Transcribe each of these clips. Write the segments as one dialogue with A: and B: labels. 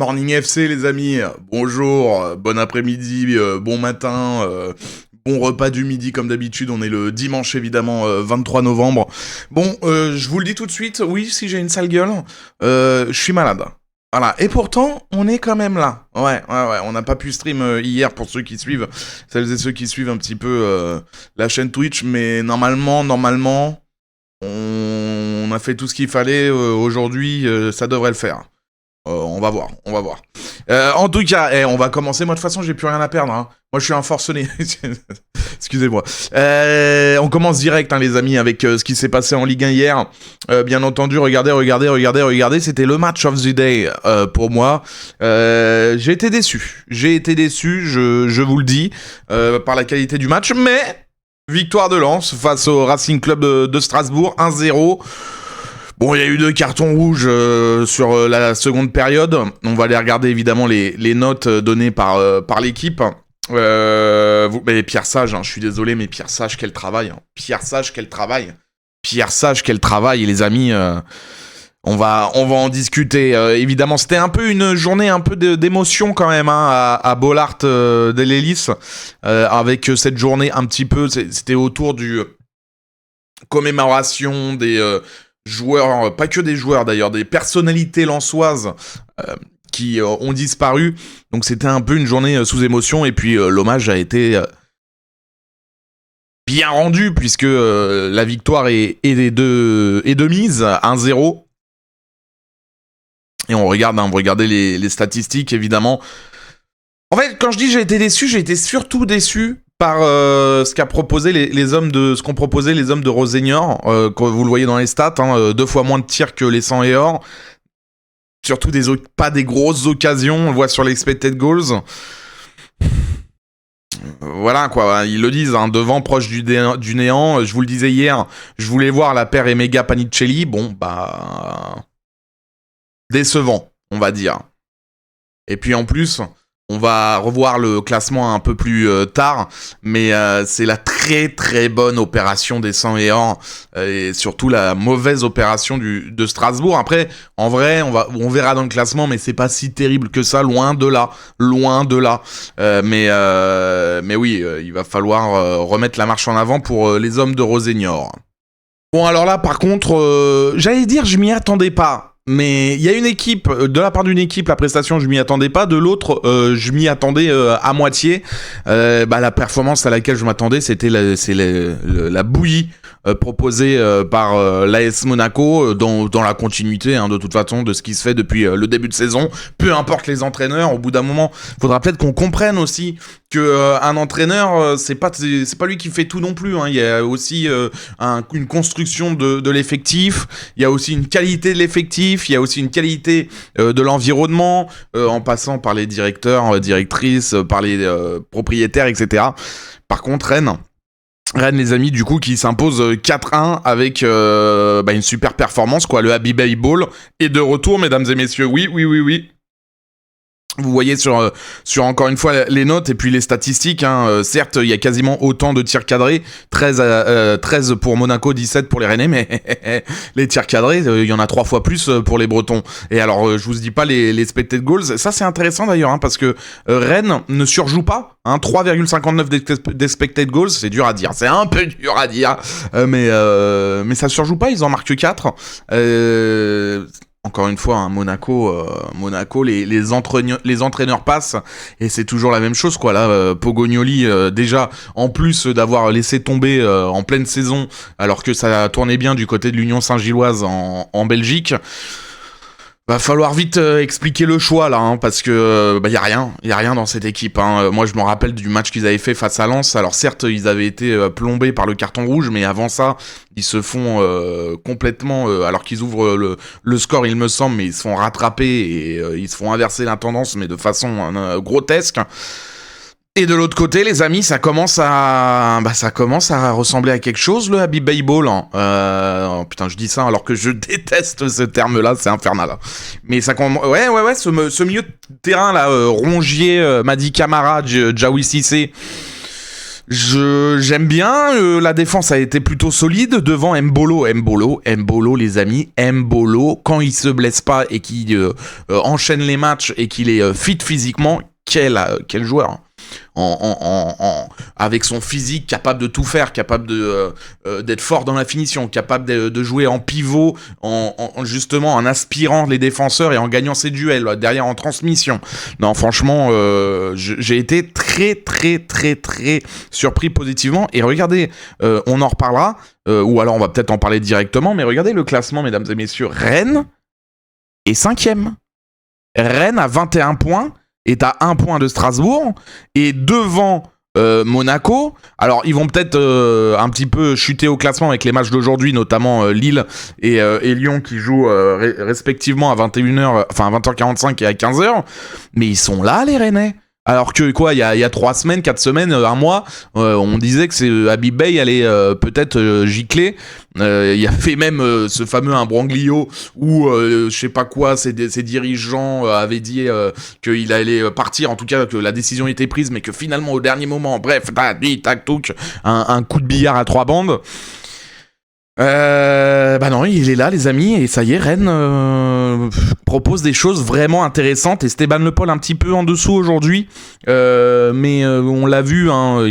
A: Morning FC les amis, bonjour, bon après-midi, bon matin, bon repas du midi comme d'habitude, on est le dimanche évidemment 23 novembre. Bon, je vous le dis tout de suite, oui si j'ai une sale gueule, je suis malade. Voilà, et pourtant, on est quand même là. Ouais, on n'a pas pu stream hier pour ceux qui suivent, celles et ceux qui suivent un petit peu la chaîne Twitch, mais normalement, on a fait tout ce qu'il fallait, aujourd'hui, ça devrait le faire. On va voir. En tout cas, on va commencer. Moi, de toute façon, j'ai plus rien à perdre. Hein. Moi, je suis un forcené. Excusez-moi. On commence direct, hein, les amis, avec ce qui s'est passé en Ligue 1 hier. Bien entendu, regardez. C'était le match of the day pour moi. J'ai été déçu. Je vous le dis, par la qualité du match. Mais, victoire de Lens face au Racing Club de Strasbourg, 1-0. Bon, il y a eu 2 cartons rouges sur la seconde période. On va aller regarder évidemment les notes données par l'équipe. Mais Pierre Sage, hein, je suis désolé, mais Pierre Sage, quel travail. Hein. Pierre Sage, quel travail, les amis. On va en discuter. Évidemment, c'était un peu une journée un peu d'émotion quand même hein, à Bollaert d'Ellis. Avec cette journée un petit peu, c'était autour du commémoration des... joueurs, pas que des joueurs d'ailleurs, des personnalités lensoises qui ont disparu. Donc c'était un peu une journée sous émotion et puis l'hommage a été bien rendu puisque la victoire est de mise, 1-0. Et on regarde, hein, vous regardez les statistiques évidemment. En fait, quand je dis j'ai été surtout déçu par ce qu'ont proposé les hommes de Rosenior, quand vous le voyez dans les stats, hein, 2 fois moins de tirs que les 100 et or. Surtout pas des grosses occasions, on le voit sur l'expected goals. Voilà quoi, ils le disent, hein, devant, proche du néant. Je vous le disais hier, je voulais voir la paire Emega Panicelli. Bon, bah... décevant, on va dire. Et puis en plus... on va revoir le classement un peu plus tard, mais c'est la très très bonne opération des 100 et or, et surtout la mauvaise opération de Strasbourg. Après, en vrai, on verra dans le classement, mais c'est pas si terrible que ça, loin de là. Mais oui, il va falloir remettre la marche en avant pour les hommes de Rosenior. Bon, alors là, par contre, j'allais dire, je m'y attendais pas. Mais il y a une équipe, de la part d'une équipe, la prestation, je m'y attendais pas. De l'autre, je m'y attendais à moitié. La performance à laquelle je m'attendais, c'était la bouillie proposée par l'AS Monaco dans la continuité, hein, de toute façon, de ce qui se fait depuis le début de saison. Peu importe les entraîneurs, au bout d'un moment, faudra peut-être qu'on comprenne aussi que un entraîneur, c'est pas lui qui fait tout non plus. Hein. Il y a aussi une construction de l'effectif. Il y a aussi une qualité de l'effectif. Il y a aussi une qualité de l'environnement, en passant par les directeurs, directrices, par les propriétaires, etc. Par contre, Rennes, les amis, du coup, qui s'impose 4-1 avec une super performance, quoi. Le Habibie Ball est de retour, mesdames et messieurs. Oui. Vous voyez sur encore une fois les notes et puis les statistiques, hein. Certes, il y a quasiment autant de tirs cadrés, 13 pour Monaco, 17 pour les Rennais, mais les tirs cadrés, il y en a 3 fois plus pour les Bretons. Et alors, je vous dis pas les expected goals, ça c'est intéressant d'ailleurs, hein, parce que Rennes ne surjoue pas, hein, 3,59 d'expected goals, c'est dur à dire, c'est un peu dur à dire, mais ça surjoue pas, ils en marquent 4. Encore une fois, hein, Monaco, les entraîneurs passent et c'est toujours la même chose, quoi. Là, Pogognoli, déjà, en plus d'avoir laissé tomber en pleine saison, alors que ça tournait bien du côté de l'Union Saint-Gilloise en Belgique. Va falloir vite expliquer le choix là, hein, parce que y a rien dans cette équipe. Hein. Moi, je me rappelle du match qu'ils avaient fait face à Lens. Alors certes, ils avaient été plombés par le carton rouge, mais avant ça, ils se font complètement, alors qu'ils ouvrent le score, il me semble, mais ils se font rattraper et ils se font inverser la tendance, mais de façon grotesque. Et de l'autre côté, les amis, ça commence à ressembler à quelque chose, le Habibie Ball. Oh, putain, je dis ça alors que je déteste ce terme-là, c'est infernal. Mais ça commence... Ouais, ce milieu de terrain, là, Rongier, Madi Camara, Jaoui Cissé... J'aime bien, la défense a été plutôt solide devant Mbolo les amis, Mbolo quand il se blesse pas et qu'il enchaîne les matchs et qu'il est fit physiquement, quel joueur hein. Avec son physique capable de tout faire, capable d'être fort dans la finition, capable de jouer en pivot, justement en aspirant les défenseurs et en gagnant ses duels, derrière en transmission. Non, franchement, j'ai été très surpris positivement. Et regardez, on en reparlera, ou alors on va peut-être en parler directement, mais regardez le classement, mesdames et messieurs. Rennes est 5e. Rennes a 21 points. Est à 1 point de Strasbourg, et devant Monaco. Alors, ils vont peut-être un petit peu chuter au classement avec les matchs d'aujourd'hui, notamment Lille et Lyon qui jouent respectivement à 21h, enfin à 20h45 et à 15h. Mais ils sont là, les Rennais. Alors que quoi, il y a 3 semaines, 4 semaines, un mois, on disait que Habib Beye allait peut-être gicler. Il y avait même ce fameux imbroglio où je sais pas quoi, ses dirigeants avaient dit qu'il allait partir, en tout cas que la décision était prise, mais que finalement au dernier moment, bref, tac, un coup de billard à 3 bandes. Bah non, il est là, les amis, et ça y est, Rennes propose des choses vraiment intéressantes, et Esteban Le Paul un petit peu en dessous aujourd'hui, mais on l'a vu, hein,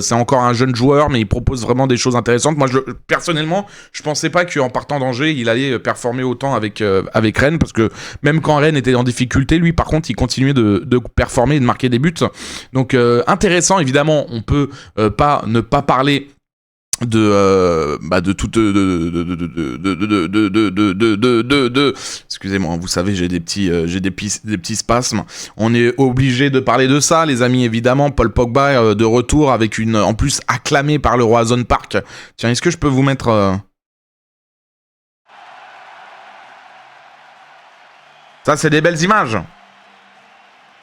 A: c'est encore un jeune joueur, mais il propose vraiment des choses intéressantes. Moi, personnellement, je pensais pas qu'en partant d'Angers, il allait performer autant avec Rennes, parce que même quand Rennes était en difficulté, lui, par contre, il continuait de performer et de marquer des buts. Donc, intéressant, évidemment, on peut pas ne pas parler excusez-moi, vous savez, j'ai des petits spasmes. On est obligé de parler de ça, les amis, évidemment. Paul Pogba de retour avec en plus acclamé par le Roazhon Park. Tiens, est-ce que je peux vous mettre ça, c'est des belles images.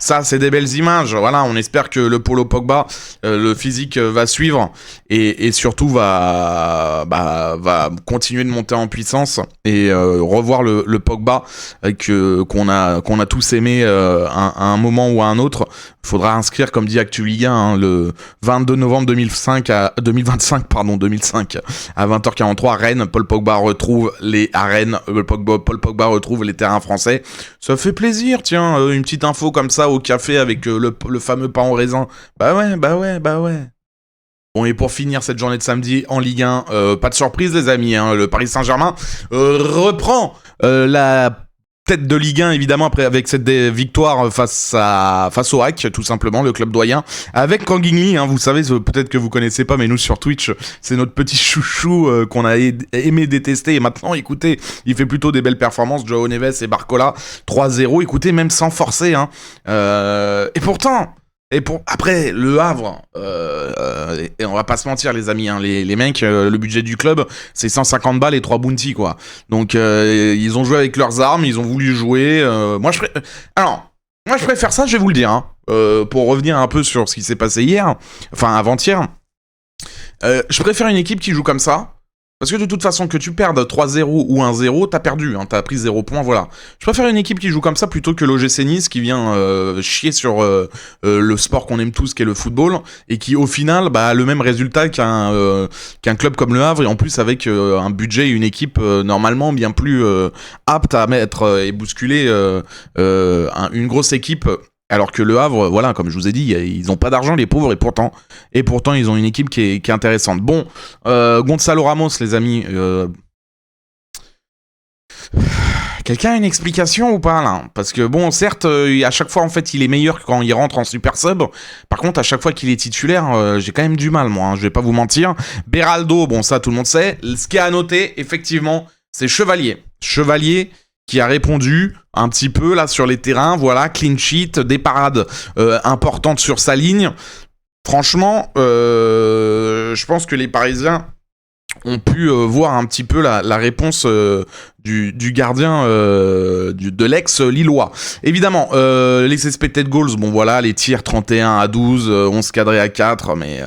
A: Ça, c'est des belles images. Voilà, on espère que le Paulo Pogba, le physique va suivre et surtout va continuer de monter en puissance et revoir le Pogba qu'on a tous aimé à un moment ou à un autre. Il faudra inscrire, comme dit Actu Ligue 1, hein, le 22 novembre 2005 à 2005 à 20h43, Rennes. Paul Pogba retrouve les arènes. Paul Pogba retrouve les terrains français. Ça fait plaisir, tiens, une petite info comme ça au café avec le fameux pain au raisin. Bah ouais. Bon, et pour finir cette journée de samedi en Ligue 1, pas de surprise les amis, hein, le Paris Saint-Germain reprend la tête de Ligue 1 évidemment après avec cette victoire face au HAC, tout simplement, le club doyen, avec Kangin Lee, hein, vous savez, peut-être que vous connaissez pas, mais nous sur Twitch, c'est notre petit chouchou qu'on a aimé détester, et maintenant, écoutez, il fait plutôt des belles performances, Joao Neves et Barcola, 3-0, écoutez, même sans forcer, hein, et pourtant... Après, Le Havre, et on va pas se mentir les amis, hein, les mecs, le budget du club, c'est 150 balles et 3 bounty, quoi. Donc, ils ont joué avec leurs armes, ils ont voulu jouer. Moi, je préfère ça, je vais vous le dire, hein, pour revenir un peu sur ce qui s'est passé hier, enfin avant-hier. Je préfère une équipe qui joue comme ça. Parce que de toute façon, que tu perdes 3-0 ou 1-0, t'as perdu, hein, t'as pris 0 points, voilà. Je préfère une équipe qui joue comme ça plutôt que l'OGC Nice qui vient chier sur le sport qu'on aime tous, qui est le football, et qui au final a le même résultat qu'un club comme Le Havre, et en plus avec un budget et une équipe normalement bien plus apte à mettre et bousculer une grosse équipe. Alors que Le Havre, voilà, comme je vous ai dit, ils n'ont pas d'argent, les pauvres, et pourtant ils ont une équipe qui est intéressante. Bon, Gonzalo Ramos, les amis, quelqu'un a une explication ou pas, là? Parce que bon, certes, à chaque fois, en fait, il est meilleur que quand il rentre en super sub. Par contre, à chaque fois qu'il est titulaire, j'ai quand même du mal, moi, hein, je vais pas vous mentir. Beraldo, bon, ça, tout le monde sait. Ce qui est à noter, effectivement, c'est Chevalier. Qui a répondu un petit peu là sur les terrains, voilà, clean sheet, des parades importantes sur sa ligne. Franchement, je pense que les Parisiens ont pu voir un petit peu la réponse du gardien de l'ex-Lillois. Évidemment, les expected goals, bon voilà, les tirs 31-12, 11 cadrés à 4, mais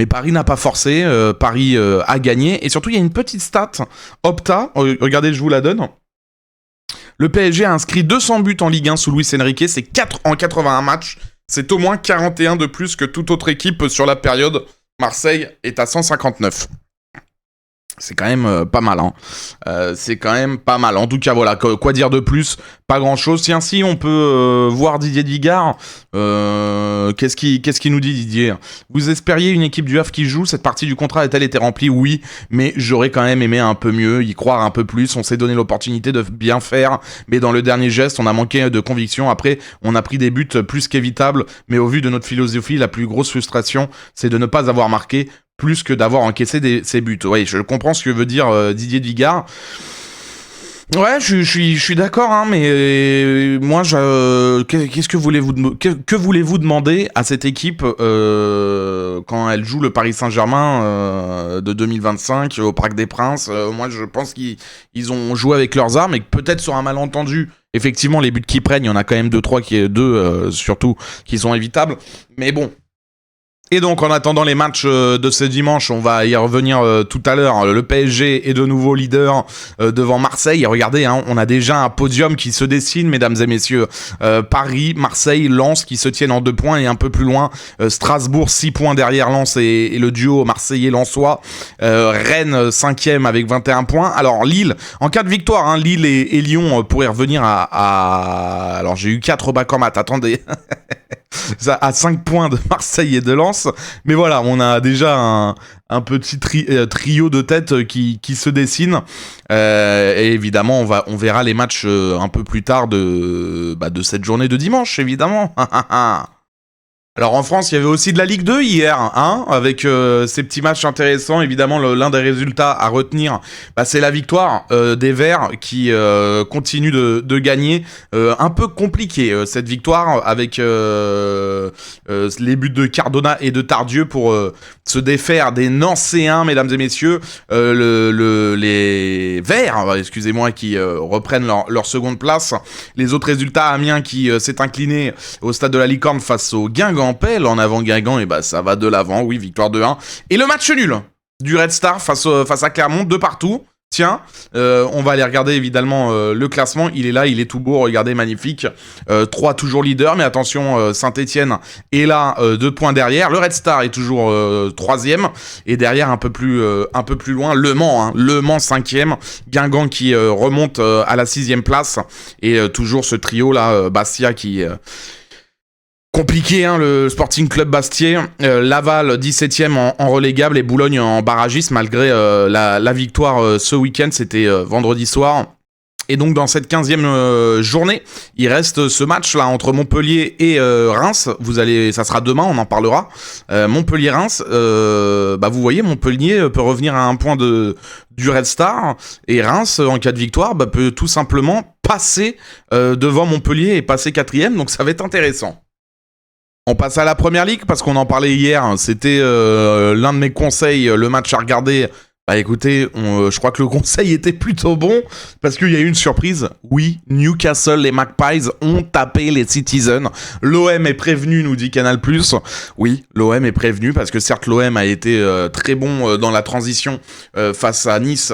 A: Paris n'a pas forcé, Paris a gagné, et surtout il y a une petite stat, Opta, regardez, je vous la donne. Le PSG a inscrit 200 buts en Ligue 1 sous Luis Enrique, c'est 4 en 81 matchs. C'est au moins 41 de plus que toute autre équipe sur la période Marseille est à 159. C'est quand même pas mal, hein. C'est quand même pas mal. En tout cas, voilà, quoi dire de plus? Pas grand-chose. Tiens, si on peut voir Didier Digard. Qu'est-ce qu'il nous dit, Didier? Vous espériez une équipe du Havre qui joue? Cette partie du contrat a-t-elle été remplie? Oui, mais j'aurais quand même aimé un peu mieux, y croire un peu plus. On s'est donné l'opportunité de bien faire, mais dans le dernier geste, on a manqué de conviction. Après, on a pris des buts plus qu'évitables, mais au vu de notre philosophie, la plus grosse frustration, c'est de ne pas avoir marqué plus que d'avoir encaissé ces buts. Oui, je comprends ce que veut dire Didier Digard. Ouais, je suis d'accord, hein, mais moi, qu'est-ce que voulez-vous demander à cette équipe quand elle joue le Paris Saint-Germain de 2025 au Parc des Princes? Moi, je pense qu'ils ont joué avec leurs armes et que peut-être sur un malentendu. Effectivement, les buts qui prennent, il y en a quand même deux surtout qui sont évitables. Mais bon. Et donc, en attendant les matchs de ce dimanche, on va y revenir tout à l'heure. Le PSG est de nouveau leader devant Marseille. Et regardez, hein, on a déjà un podium qui se dessine, mesdames et messieurs. Paris, Marseille, Lens qui se tiennent en 2 points et un peu plus loin, Strasbourg 6 points derrière Lens et le duo marseillais-lensois. Rennes 5e avec 21 points. Alors, Lille, en cas de victoire, hein, Lille et Lyon pourraient revenir à... Alors, j'ai eu 4 bacs en maths, attendez. À 5 points de Marseille et de Lens. Mais voilà, on a déjà un petit trio de tête qui se dessine. Et évidemment, on verra les matchs un peu plus tard de cette journée de dimanche, évidemment. Alors en France, il y avait aussi de la Ligue 2 hier, hein, avec ces petits matchs intéressants. Évidemment, l'un des résultats à retenir, c'est la victoire des Verts qui continuent de gagner. Un peu compliqué cette victoire avec les buts de Cardona et de Tardieu pour se défaire des Nancéens, mesdames et messieurs. Les Verts, excusez-moi, qui reprennent leur seconde place. Les autres résultats, Amiens qui s'est incliné au stade de la Licorne face au Guingamp. En avant Guingamp, et ça va de l'avant, oui, victoire 2-1. Et le match nul du Red Star face à Clermont, 2 partout. Tiens, on va aller regarder évidemment le classement, il est là, il est tout beau, regardez, magnifique. 3 toujours leader, mais attention, Saint-Etienne est là, 2 points derrière. Le Red Star est toujours 3e, et derrière un peu plus loin, Le Mans 5e, Guingamp qui remonte à la 6e place, et toujours ce trio là, Bastia qui... Compliqué, hein, le Sporting Club Bastier. Laval 17e en relégable et Boulogne en barragiste malgré la victoire ce week-end, c'était vendredi soir. Et donc dans cette 15e journée, il reste ce match là entre Montpellier et Reims. Ça sera demain, on en parlera. Montpellier-Reims, vous voyez, Montpellier peut revenir à 1 point du Red Star, et Reims, en cas de victoire, peut tout simplement passer devant Montpellier et passer 4e, donc ça va être intéressant. On passe à la Première Ligue parce qu'on en parlait hier. C'était l'un de mes conseils, le match à regarder. Écoutez, je crois que le conseil était plutôt bon parce qu'il y a eu une surprise. Oui, Newcastle, les Magpies ont tapé les Citizens. L'OM est prévenu, nous dit Canal+. Oui, l'OM est prévenu parce que certes l'OM a été très bon dans la transition face à Nice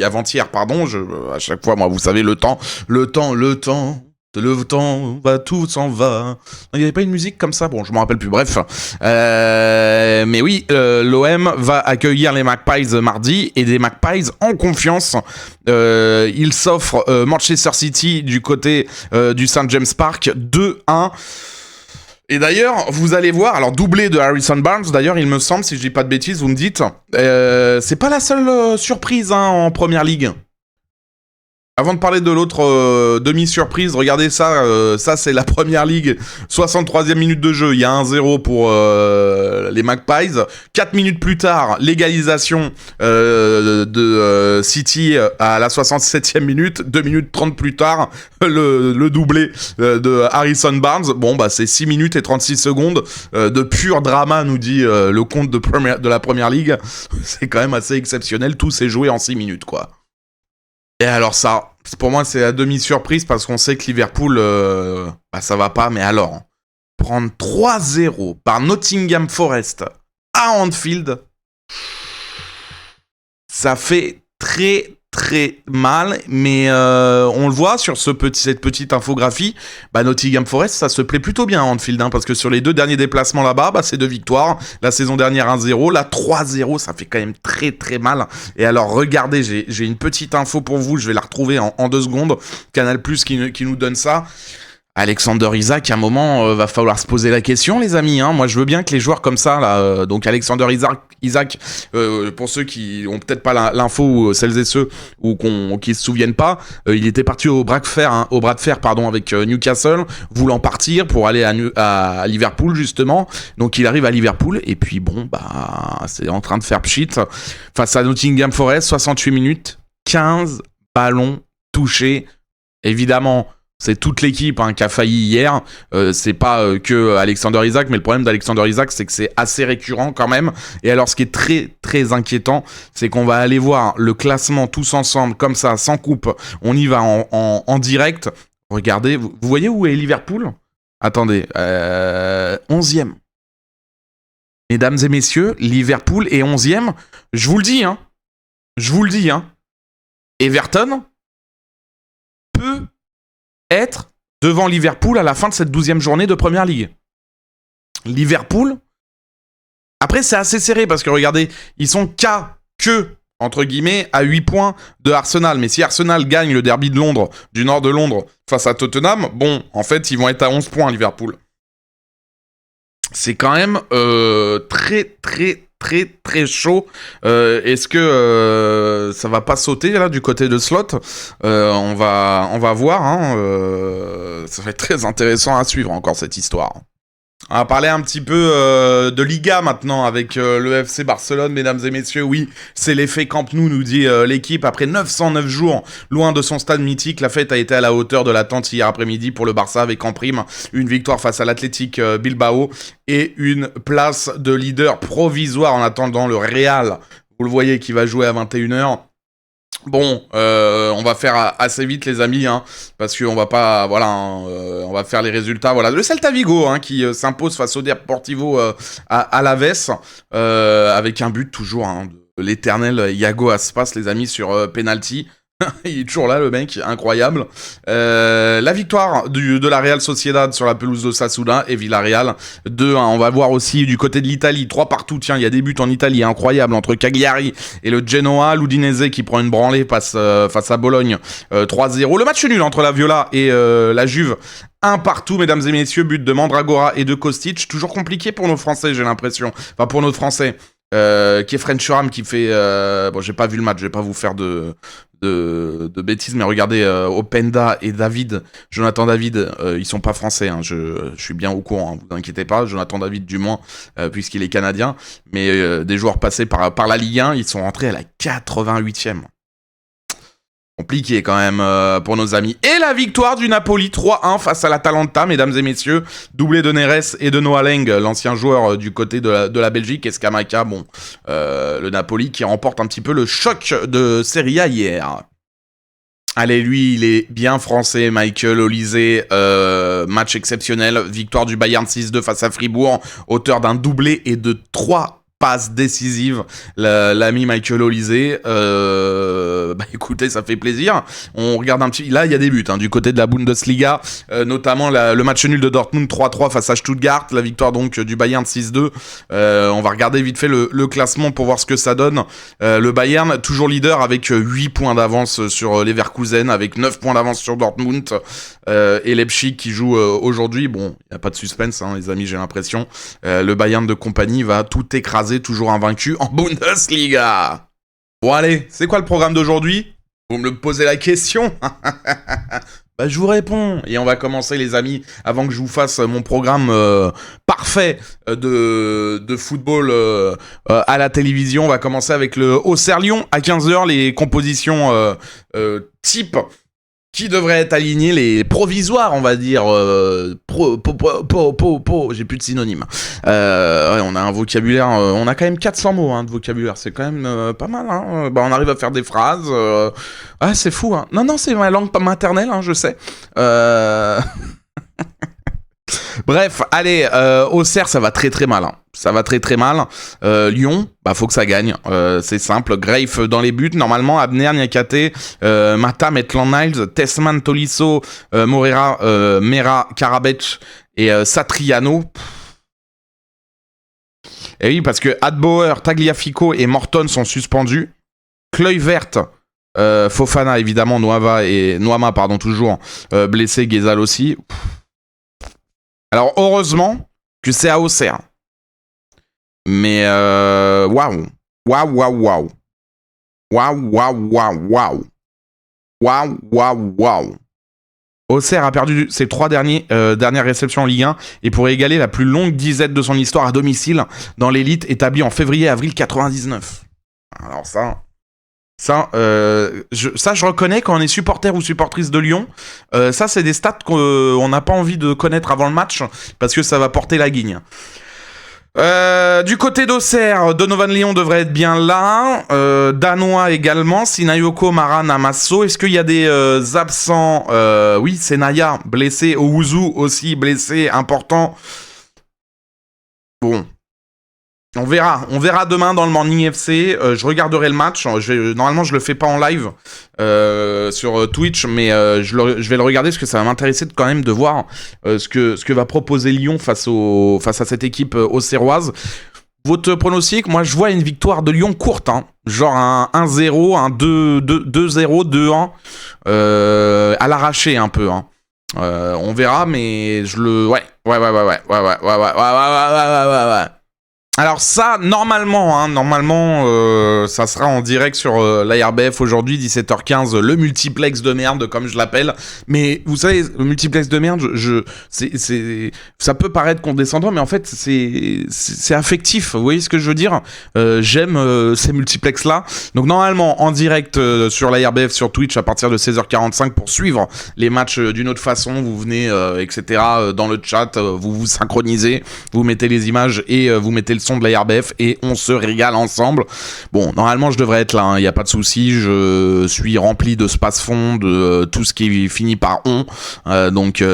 A: avant-hier, pardon. À chaque fois, moi, vous savez, le temps. Le temps va, tout s'en va. Il n'y avait pas une musique comme ça? Bon, je m'en rappelle plus. Bref. Mais oui, l'OM va accueillir les Magpies mardi, et des Magpies en confiance. Ils s'offrent Manchester City du côté du St. James Park 2-1. Et d'ailleurs, vous allez voir, alors doublé de Harrison Barnes, d'ailleurs, il me semble, si je dis pas de bêtises, vous me dites, c'est pas la seule surprise en Première Ligue. Avant de parler de l'autre demi-surprise, regardez ça, ça c'est la Première Ligue, 63e minute de jeu, il y a 1-0 pour les Magpies. 4 minutes plus tard, l'égalisation de City à la 67e minute, 2 minutes 30 plus tard, le doublé de Harrison Barnes. Bon, c'est 6 minutes et 36 secondes de pur drama, nous dit le compte de la Première Ligue. C'est quand même assez exceptionnel, tout s'est joué en 6 minutes, quoi. Et alors ça, pour moi, c'est la demi-surprise parce qu'on sait que Liverpool, ça va pas. Mais alors, prendre 3-0 par Nottingham Forest à Anfield, ça fait très, très mal, mais on le voit sur cette petite infographie, Nottingham Forest, ça se plaît plutôt bien à Anfield, parce que sur les 2 derniers déplacements là-bas, c'est 2 victoires. La saison dernière 1-0, là 3-0, ça fait quand même très très mal. Et alors regardez, j'ai une petite info pour vous, je vais la retrouver en 2 secondes. Canal+ qui nous donne ça. Alexander Isak, à un moment, va falloir se poser la question, les amis. Moi, je veux bien que les joueurs comme ça, là, donc Alexander Isak, pour ceux qui ont peut-être pas l'info, ou celles et ceux qui se souviennent pas, il était parti au bras de fer, avec Newcastle, voulant partir pour aller à Liverpool justement. Donc il arrive à Liverpool et puis c'est en train de faire pchit face à Nottingham Forest, 68 minutes, 15 ballons touchés, évidemment. C'est toute l'équipe qui a failli hier. C'est pas que Alexander Isak, mais le problème d'Alexander Isak, c'est que c'est assez récurrent quand même. Et alors, ce qui est très très inquiétant, c'est qu'on va aller voir le classement tous ensemble, comme ça, sans coupe. On y va en direct. Regardez, vous voyez où est Liverpool ? Attendez, 11e. Mesdames et messieurs, Liverpool est 11e. Je vous le dis, Everton peut être devant Liverpool à la fin de cette 12e journée de Première Ligue. Liverpool, après c'est assez serré parce que regardez, ils sont que entre guillemets à 8 points de Arsenal, mais si Arsenal gagne le derby de Londres, du nord de Londres face à Tottenham, en fait ils vont être à 11 points Liverpool. C'est quand même très très très très chaud. Est-ce que ça va pas sauter là du côté de Slot ? On va voir. Ça va être très intéressant à suivre encore cette histoire. On va parler un petit peu de Liga maintenant avec le FC Barcelone, mesdames et messieurs. Oui, c'est l'effet Camp Nou, nous dit l'équipe. Après 909 jours loin de son stade mythique, la fête a été à la hauteur de l'attente hier après-midi pour le Barça avec en prime une victoire face à l'Athletic Bilbao et une place de leader provisoire en attendant le Real. Vous le voyez qui va jouer à 21h. On va faire assez vite les amis, parce qu'on va pas, on va faire les résultats. Voilà, le Celta Vigo qui s'impose face au Deportivo à Alaves avec un but toujours de l'éternel Iago Aspas, les amis, sur penalty. Il est toujours là, le mec, incroyable. La victoire de la Real Sociedad sur la pelouse de Sassuolo et Villarreal 2-1. On va voir aussi du côté de l'Italie, 3 partout. Tiens, il y a des buts en Italie incroyables entre Cagliari et le Genoa. L'Udinese qui prend une branlée face à Bologne, 3-0. Le match nul entre la Viola et la Juve. 1 partout, mesdames et messieurs. But de Mandragora et de Kostic. Toujours compliqué pour nos Français, j'ai l'impression. Enfin, pour nos Français. Qui est French Thuram qui fait... j'ai pas vu le match, je vais pas vous faire de bêtises, mais regardez, Openda et Jonathan David, ils sont pas français, je suis bien au courant, vous inquiétez pas, Jonathan David du moins, puisqu'il est canadien, mais des joueurs passés par la Ligue 1, ils sont rentrés à la 88e. Compliqué quand même pour nos amis. Et la victoire du Napoli 3-1 face à l'Atalanta, mesdames et messieurs. Doublé de Neres et de Noah Lang, l'ancien joueur du côté de la Belgique. Et Scamacca, le Napoli qui remporte un petit peu le choc de Serie A hier. Allez, lui, il est bien français, Michael Olise. Match exceptionnel. Victoire du Bayern 6-2 face à Fribourg. Auteur d'un doublé et de 3 passe décisive, l'ami Michael Olise. Écoutez, ça fait plaisir. On regarde un petit... Là, il y a des buts du côté de la Bundesliga, notamment le match nul de Dortmund 3-3 face à Stuttgart, la victoire donc du Bayern 6-2. On va regarder vite fait le classement pour voir ce que ça donne. Le Bayern, toujours leader avec 8 points d'avance sur Leverkusen, avec 9 points d'avance sur Dortmund. Et Leipzig qui joue aujourd'hui. Il n'y a pas de suspense, les amis, j'ai l'impression. Le Bayern de compagnie va tout écraser, toujours invaincu en Bundesliga. Bon allez, c'est quoi le programme d'aujourd'hui ? Vous me posez la question. Je vous réponds. Et on va commencer les amis, avant que je vous fasse mon programme parfait de football à la télévision. On va commencer avec le Auxerre-Lyon à 15h, les compositions type qui devraient être alignés, les provisoires, on va dire, j'ai plus de synonymes. On a un vocabulaire, on a quand même 400 mots de vocabulaire, c'est quand même pas mal. On arrive à faire des phrases. C'est fou. Non, c'est ma langue maternelle, je sais. Bref, allez, Auxerre, ça va très très mal. Hein. Ça va très très mal. Lyon, bah faut que ça gagne. C'est simple. Greif dans les buts. Normalement, Abner, Niakate, Mata, Maitland-Niles, Tessman, Tolisso, Morera, Mera, Karabec et Satriano. Et oui, parce que Adbauer, Tagliafico et Morton sont suspendus. Kluivert, Fofana évidemment, Noama toujours blessé, Ghezal aussi. Alors heureusement que c'est à Auxerre. Mais waouh. Auxerre a perdu ses 3 dernières réceptions en Ligue 1 et pourrait égaler la plus longue disette de son histoire à domicile dans l'élite établie en février-avril 99. Alors je reconnais quand on est supporter ou supportrice de Lyon, ça c'est des stats qu'on n'a pas envie de connaître avant le match parce que ça va porter la guigne. Du côté d'Auxerre, Donovan Léon devrait être bien là. Danois également. Sinayoko, Mara, Namasso. Est-ce qu'il y a des absents Oui, c'est Naya, blessé. Owuzu aussi, blessé, important. Bon. On verra demain dans le Morning FC. Je regarderai le match. Normalement, je le fais pas en live sur Twitch, mais je vais le regarder parce que ça va m'intéresser quand même de voir ce que va proposer Lyon face à cette équipe auxerroise. Votre pronostic, moi je vois une victoire de Lyon courte, hein. Genre un 1-0, un 2-0, 2-1, à l'arraché un peu. Hein. On verra, mais ouais. Alors ça, normalement, ça sera en direct sur l'ARBF aujourd'hui, 17h15, le multiplex de merde, comme je l'appelle. Mais vous savez, le multiplex de merde, ça peut paraître condescendant, mais en fait, c'est affectif. Vous voyez ce que je veux dire ? J'aime ces multiplex-là. Donc normalement, en direct sur l'ARBF, sur Twitch, à partir de 16h45, pour suivre les matchs d'une autre façon, vous venez, etc., dans le chat, vous vous synchronisez, vous mettez les images et vous mettez le son de la RBF et on se régale ensemble. Bon, normalement je devrais être là, il n'y a pas de souci, je suis rempli de space-fond, de tout ce qui finit par on, donc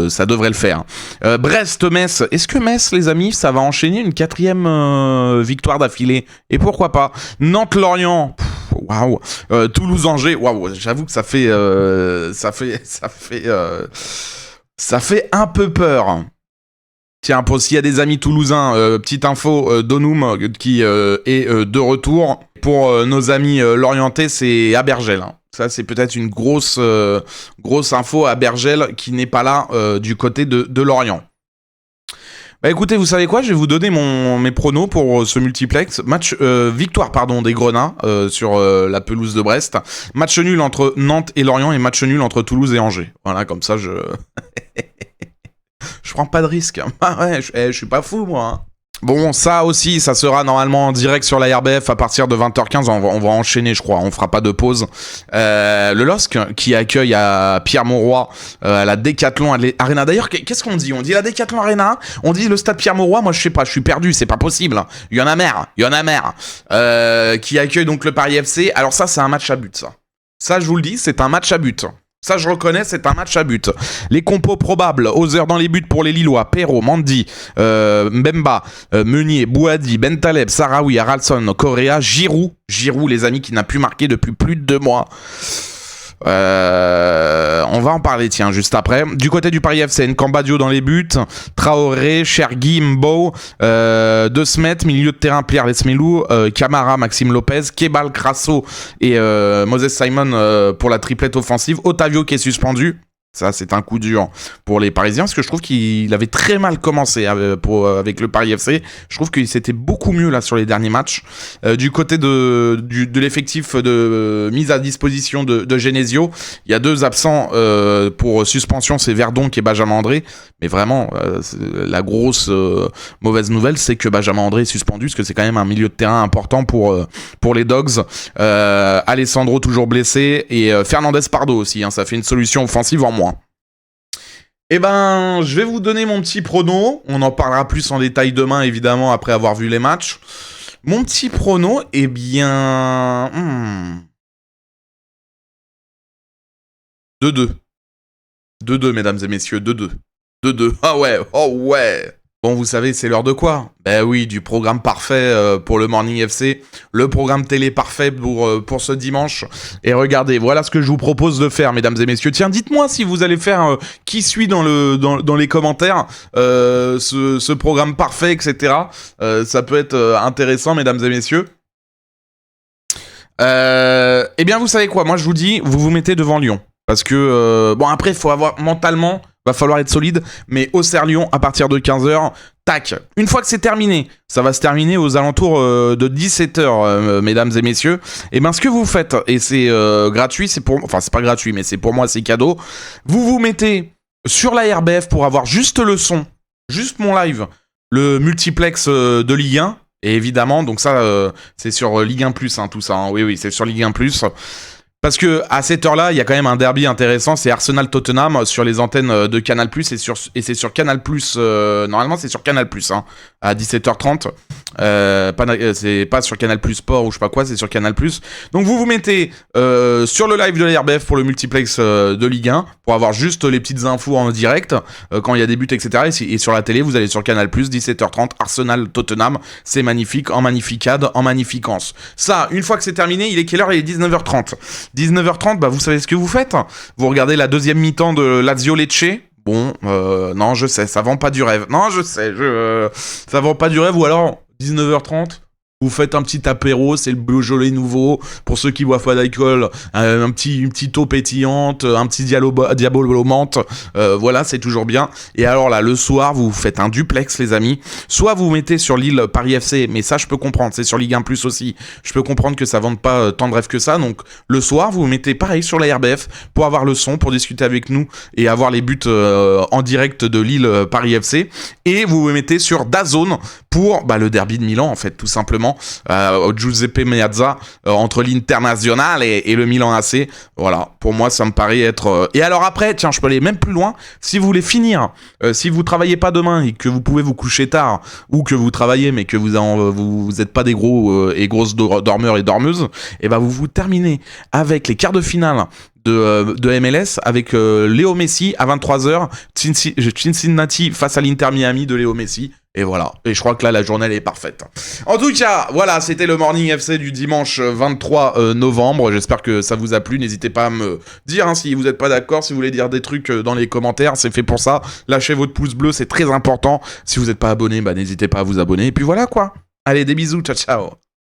A: ça devrait le faire. Brest-Metz, est-ce que Metz, les amis, ça va enchaîner une 4e victoire d'affilée? Et pourquoi pas? Nantes-Lorient, waouh. Toulouse-Angers, waouh, j'avoue que ça fait un peu peur. Tiens, pour s'il y a des amis toulousains, petite info, Donum qui est de retour. Pour nos amis lorientais, c'est à Bergel. Hein. Ça, c'est peut-être une grosse info à Bergel qui n'est pas là du côté de Lorient. Bah écoutez, vous savez quoi ? Je vais vous donner mes pronos pour ce multiplex. Victoire des Grenats sur la pelouse de Brest. Match nul entre Nantes et Lorient et match nul entre Toulouse et Angers. Voilà, comme ça, je prends pas de risque. Ah ouais, je suis pas fou, moi. Hein. Bon, ça aussi, ça sera normalement en direct sur la RBF à partir de 20h15. On va enchaîner, je crois. On fera pas de pause. Le LOSC qui accueille à Pierre Mauroy à la Décathlon Arena. D'ailleurs, qu'est-ce qu'on dit ? On dit la Décathlon Arena ? On dit le stade Pierre Mauroy ? Moi, je sais pas. Je suis perdu. C'est pas possible. Il y en a marre. Qui accueille donc le Paris FC. Alors ça, c'est un match à but, ça. Ça, je vous le dis, c'est un match à but. Ça, je reconnais, c'est un match à but. Les compos probables, Hauser dans les buts pour les Lillois, Perrault, Mandy, Mbemba, Meunier, Bouhaddi, Bentaleb, Sarawi, Haralson, Correa, Giroud, les amis, qui n'a plus marqué depuis plus de 2 mois. On va en parler, tiens, juste après. Du côté du Paris FC, Nkambadio dans les buts, Traoré, Chergui, Mbo, De Smet, milieu de terrain, Pierre Lesmelou, Camara, Maxime Lopez, Kebal, Crasso et Moses Simon pour la triplette offensive. Otavio qui est suspendu. Ça, c'est un coup dur pour les Parisiens, parce que je trouve qu'il avait très mal commencé avec le Paris FC. Je trouve qu'il s'était beaucoup mieux là sur les derniers matchs. Du côté de l'effectif de mise à disposition de Genesio, il y a 2 absents pour suspension, c'est Verdonck et Benjamin André. Mais vraiment, la grosse mauvaise nouvelle, c'est que Benjamin André est suspendu, parce que c'est quand même un milieu de terrain important pour les Dogs. Alessandro toujours blessé, et Fernandez Pardo aussi, hein, ça fait une solution offensive en moins. Eh ben, je vais vous donner mon petit prono. On en parlera plus en détail demain, évidemment, après avoir vu les matchs. Mon petit prono, eh bien... 2-2. 2-2, mesdames et messieurs, 2-2. 2-2. Ah ouais, oh ouais. Bon, vous savez, c'est l'heure de quoi? Ben oui, du programme parfait pour le Morning FC, le programme télé parfait pour ce dimanche. Et regardez, voilà ce que je vous propose de faire, mesdames et messieurs. Tiens, dites-moi si vous allez faire qui suit dans les commentaires ce programme parfait, etc. Ça peut être intéressant, mesdames et messieurs. Eh bien, vous savez quoi? Moi, je vous dis, vous vous mettez devant Lyon. Parce que, bon, après, il faut avoir mentalement, va falloir être solide, mais Auxerre-Lyon, à partir de 15h, tac. Une fois que c'est terminé, ça va se terminer aux alentours de 17h, mesdames et messieurs. Et ben, ce que vous faites, et c'est gratuit, enfin, c'est pas gratuit, mais c'est pour moi, c'est cadeau. Vous vous mettez sur la RBF pour avoir juste le son, juste mon live, le multiplex de Ligue 1. Et évidemment, donc ça, c'est sur Ligue 1+, hein, tout ça. Hein. Oui, c'est sur Ligue 1+. Parce que à cette heure-là, il y a quand même un derby intéressant, c'est Arsenal-Tottenham sur les antennes de Canal+, et c'est sur Canal+, normalement c'est sur Canal+, hein, à 17h30. C'est pas sur Canal+ Sport ou je sais pas quoi, c'est sur Canal+. Donc vous vous mettez sur le live de la RBF pour le multiplex de Ligue 1, pour avoir juste les petites infos en direct, quand il y a des buts, etc. Et sur la télé, vous allez sur Canal+, 17h30, Arsenal-Tottenham, c'est magnifique, en magnificade, en magnificence. Ça, une fois que c'est terminé, il est quelle heure? Il est 19h30. 19h30, bah vous savez ce que vous faites? Vous regardez la deuxième mi-temps de Lazio-Lecce. Bon, non, je sais, ça vend pas du rêve. Non, je sais, ça vend pas du rêve. Ou alors, 19h30, vous faites un petit apéro, c'est le Beaujolais nouveau. Pour ceux qui boivent pas d'alcool, une petite eau pétillante, un petit Diabolo menthe. Voilà, c'est toujours bien. Et alors là, le soir, vous faites un duplex, les amis. Soit vous mettez sur l'île Paris FC, mais ça, je peux comprendre. C'est sur Ligue 1+ aussi. Je peux comprendre que ça vende pas tant de rêves que ça. Donc, le soir, vous mettez pareil sur la RBF pour avoir le son, pour discuter avec nous et avoir les buts en direct de l'île Paris FC. Et vous vous mettez sur DAZN pour le derby de Milan, en fait, tout simplement. Au Giuseppe Meazza entre l'Internazionale et le Milan AC. Voilà, pour moi ça me paraît être... Et alors après, tiens, je peux aller même plus loin. Si vous voulez finir, si vous travaillez pas demain et que vous pouvez vous coucher tard, ou que vous travaillez mais que vous êtes pas des gros et grosses dormeurs et dormeuses, et ben vous terminez avec les quarts de finale de MLS avec Léo Messi à 23h, Cincinnati face à l'Inter Miami de Léo Messi. Et voilà, et je crois que là, la journée, elle est parfaite. En tout cas, voilà, c'était le Morning FC du dimanche 23 novembre. J'espère que ça vous a plu. N'hésitez pas à me dire si vous n'êtes pas d'accord, si vous voulez dire des trucs dans les commentaires. C'est fait pour ça. Lâchez votre pouce bleu, c'est très important. Si vous n'êtes pas abonné, n'hésitez pas à vous abonner. Et puis voilà, quoi. Allez, des bisous, ciao, ciao.